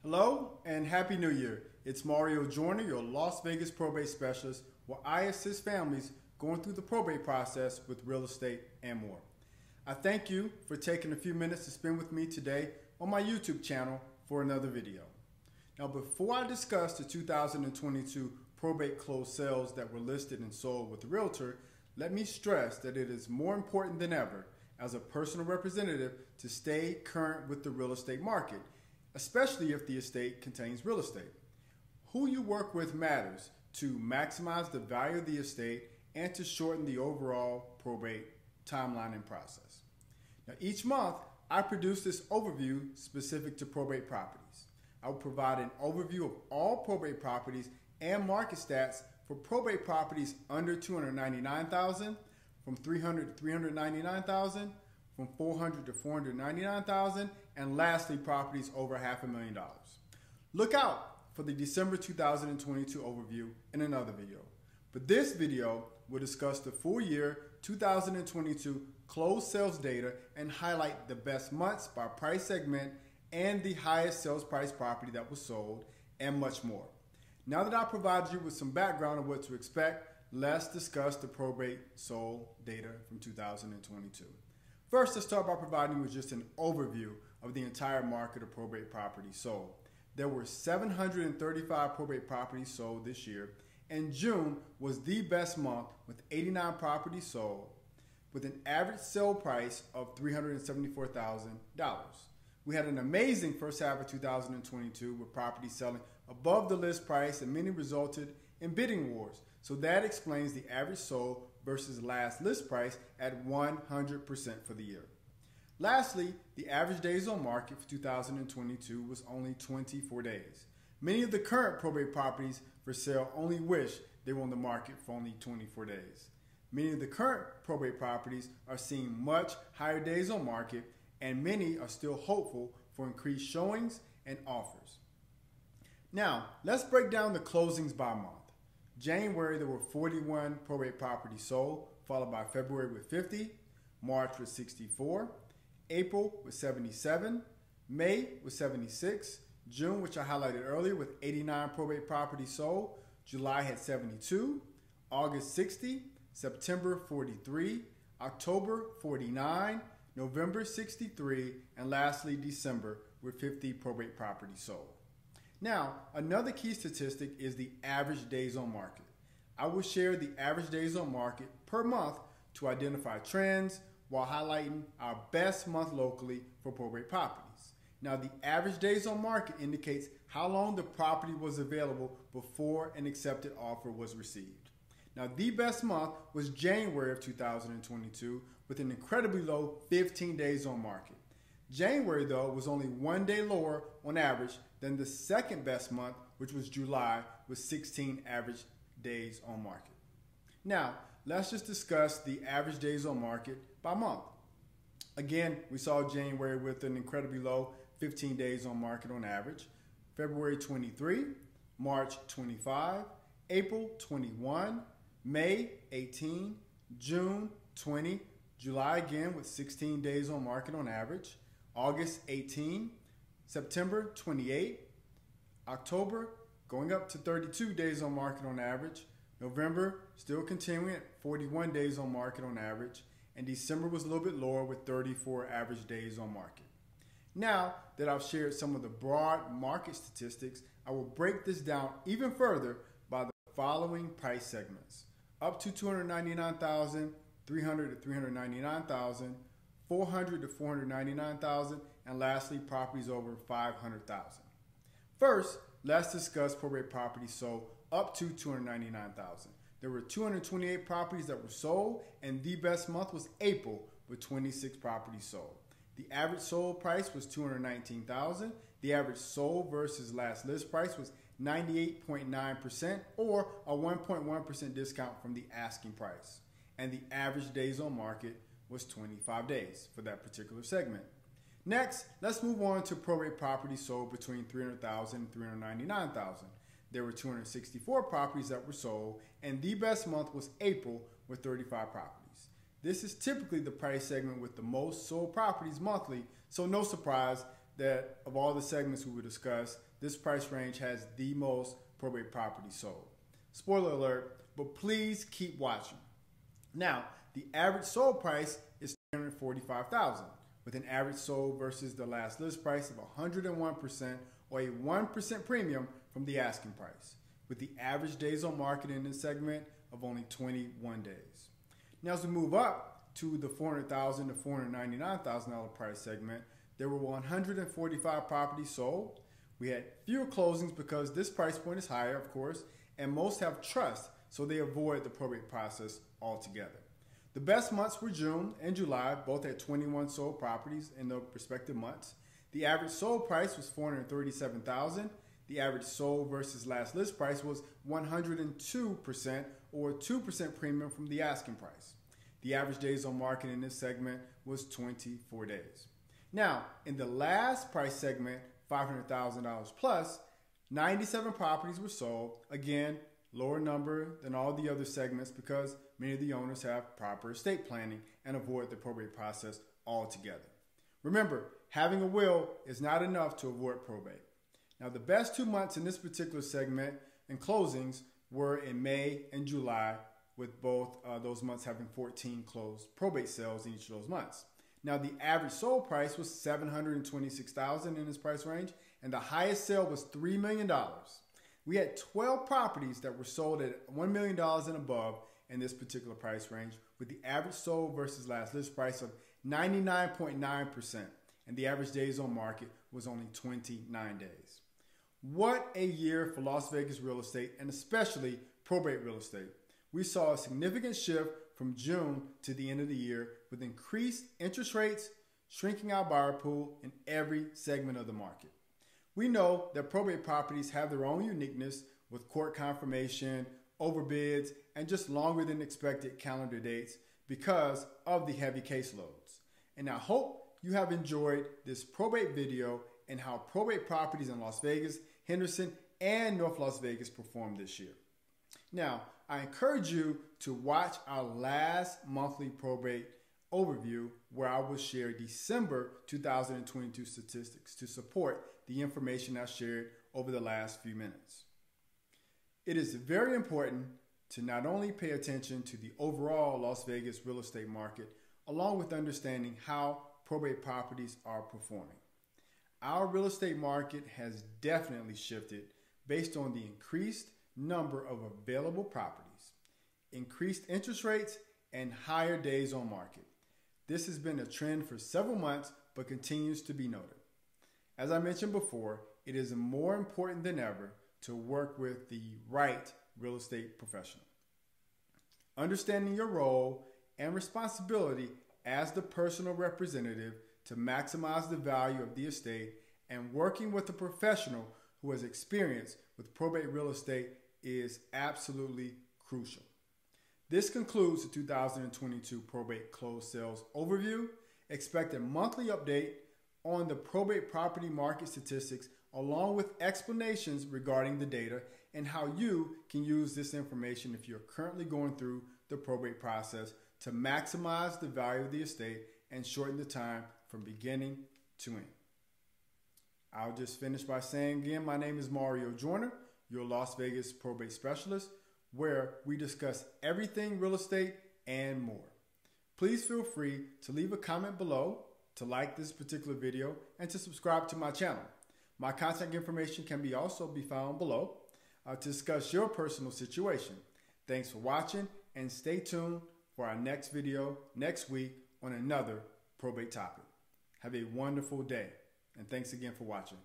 Hello and Happy New Year. It's Mario Joyner, your Las Vegas probate specialist, where I assist families going through the probate process with real estate and more. I thank you for taking a few minutes to spend with me today on my YouTube channel for another video. Now, before I discuss the 2022 probate closed sales that were listed and sold with the realtor, let me stress that it is more important than ever as a personal representative to stay current with the real estate market, especially if the estate contains real estate. Who you work with matters to maximize the value of the estate and to shorten the overall probate timeline and process. Now, each month, I produce this overview specific to probate properties. I will provide an overview of all probate properties and market stats for probate properties under $299,000, from $300 to $399,000, from $400 to $499,000, and lastly, properties over $500,000. Look out for the December 2022 overview in another video. But this video will discuss the full year 2022 closed sales data and highlight the best months by price segment and the highest sales price property that was sold, and much more. Now that I provided you with some background on what to expect, let's discuss the probate sold data from 2022. First, let's start by providing you with just an overview of the entire market of probate properties sold. There were 735 probate properties sold this year, and June was the best month with 89 properties sold, with an average sale price of $374,000. We had an amazing first half of 2022 with properties selling above the list price, and many resulted in bidding wars. So that explains the average sold versus last list price at 100% for the year. Lastly, the average days on market for 2022 was only 24 days. Many of the current probate properties for sale only wish they were on the market for only 24 days. Many of the current probate properties are seeing much higher days on market, and many are still hopeful for increased showings and offers. Now, let's break down the closings by month. January, there were 41 probate properties sold, followed by February with 50, March with 64, April with 77, May with 76, June, which I highlighted earlier, with 89 probate properties sold, July had 72, August 60, September 43, October 49, November 63, and lastly December with 50 probate properties sold. Now, another key statistic is the average days on market. I will share the average days on market per month to identify trends while highlighting our best month locally for probate properties. Now, the average days on market indicates how long the property was available before an accepted offer was received. Now, the best month was January of 2022 with an incredibly low 15 days on market. January, though, was only 1 day lower on average than the second best month, which was July, with 16 average days on market. Now, let's just discuss the average days on market by month. Again, we saw January with an incredibly low 15 days on market on average, February 23, March 25, April 21, May 18, June 20, July again with 16 days on market on average, August 18, September 28, October going up to 32 days on market on average, November still continuing at 41 days on market on average, and December was a little bit lower with 34 average days on market. Now that I've shared some of the broad market statistics, I will break this down even further by the following price segments: up to $299,000, $300 to $399,000, $400 to $499,000, and lastly, properties over $500,000. First, let's discuss probate properties sold up to $299,000. There were 228 properties that were sold, and the best month was April with 26 properties sold. The average sold price was $219,000. The average sold versus last list price was 98.9%, or a 1.1% discount from the asking price. And the average days on market was 25 days for that particular segment. Next, let's move on to probate properties sold between $300,000 and $399,000. There were 264 properties that were sold, and the best month was April with 35 properties. This is typically the price segment with the most sold properties monthly, so no surprise, that of all the segments we will discuss, this price range has the most probate properties sold. Spoiler alert, but please keep watching. Now, the average sold price is $345,000, with an average sold versus the last list price of 101% or a 1% premium from the asking price, with the average days on market in this segment of only 21 days. Now, as we move up to the $400,000 to $499,000 price segment, there were 145 properties sold. We had fewer closings because this price point is higher, of course, and most have trust, so they avoid the probate process altogether. The best months were June and July, both had 21 sold properties in the respective months. The average sold price was $437,000. The average sold versus last list price was 102% or 2% premium from the asking price. The average days on market in this segment was 24 days. Now, in the last price segment, $500,000 plus, 97 properties were sold. Again, lower number than all the other segments because many of the owners have proper estate planning and avoid the probate process altogether. Remember, having a will is not enough to avoid probate. Now, the best 2 months in this particular segment and closings were in May and July, with both those months having 14 closed probate sales in each of those months. Now, the average sold price was $726,000 in this price range, and the highest sale was $3 million. We had 12 properties that were sold at $1 million and above in this particular price range, with the average sold versus last list price of 99.9%, and the average days on market was only 29 days. What a year for Las Vegas real estate, and especially probate real estate. We saw a significant shift from June to the end of the year with increased interest rates, shrinking our buyer pool in every segment of the market. We know that probate properties have their own uniqueness with court confirmation, overbids, and just longer than expected calendar dates because of the heavy caseloads. And I hope you have enjoyed this probate video and how probate properties in Las Vegas, Henderson, and North Las Vegas performed this year. Now, I encourage you to watch our last monthly probate overview where I will share December 2022 statistics to support the information I shared over the last few minutes. It is very important to not only pay attention to the overall Las Vegas real estate market, along with understanding how probate properties are performing. Our real estate market has definitely shifted based on the increased number of available properties, increased interest rates, and higher days on market. This has been a trend for several months, but continues to be noted. As I mentioned before, it is more important than ever to work with the right real estate professional. Understanding your role and responsibility as the personal representative to maximize the value of the estate and working with a professional who has experience with probate real estate is absolutely crucial. This concludes the 2022 probate closed sales overview. Expect a monthly update on the probate property market statistics along with explanations regarding the data and how you can use this information if you're currently going through the probate process to maximize the value of the estate and shorten the time from beginning to end. I'll just finish by saying again, my name is Mario Joyner, your Las Vegas probate specialist, where we discuss everything real estate and more. Please feel free to leave a comment below, to like this particular video, and to subscribe to my channel. My contact information can also be found below to discuss your personal situation. Thanks for watching, and stay tuned for our next video next week on another probate topic. Have a wonderful day, and thanks again for watching.